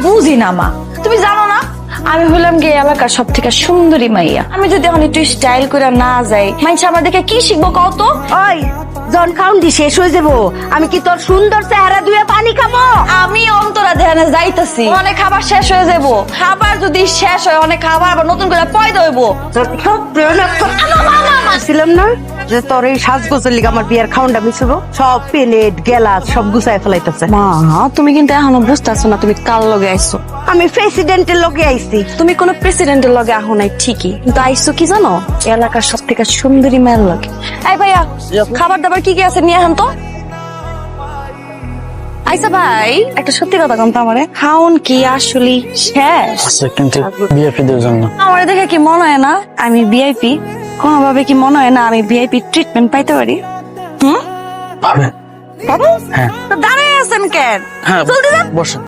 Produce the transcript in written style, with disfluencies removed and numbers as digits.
বুঝি না মা, তুমি জানো না আমি হলাম গিয়ে এলাকার সব থেকে সুন্দরী মাইয়া। আমি যদি এখন একটু স্টাইল করে না যাই, মানুষ আমার দেখে কি শিখবো কত? ওই জন খাউন্ডি শেষ হয়ে যাবো, আমি কি তোর সুন্দর চেহারা ধুয়ে পানি খাবো? আমি অন্তরা ধ্যানে যাইতেছি, অনেক খাবার শেষ হয়ে যাবো। খাবার যদি শেষ হয়, অনেক খাবার আবার নতুন করে পয়দা হইবো। ছিলাম না যে তোর এই সাজগোজের লিগে আমার বিয়ার খাউন্ডা মিশবো, সব প্লেট গেলাস সব গুছায় ফেলাইতেছে। মা তুমি কিন্তু এখনো বুঝতেছো না তুমি কার লগে আইছো। আমি প্রেসিডেন্টের লগে আইছি। তুমি কোন প্রেসিডেন্টের লগে আহো নাই ঠিকই, কিন্তু আইসো কি জানো, এলাকার সব থেকে সুন্দরী মেয়ের লগে। এই ভাইয়া, খাবার দাবার কি কি আছে নিয়ে আন তো। আইসা ভাই, একটা সত্যি কথা কম তো আমারে, খাউন কি আসলে শেষ? আচ্ছা, কিন্তু বিএপি দের জন্য আমার দেখে কি মনে হয় না আমি ভিআইপি? কোনোভাবে কি মনে হয় না আমি ভিআইপি ট্রিটমেন্ট পাইতে পারি? ভাবে বাবু হ্যাঁ তো দাঁড়ায় আছেন কেন? হ্যাঁ জলদি যান। বসেন।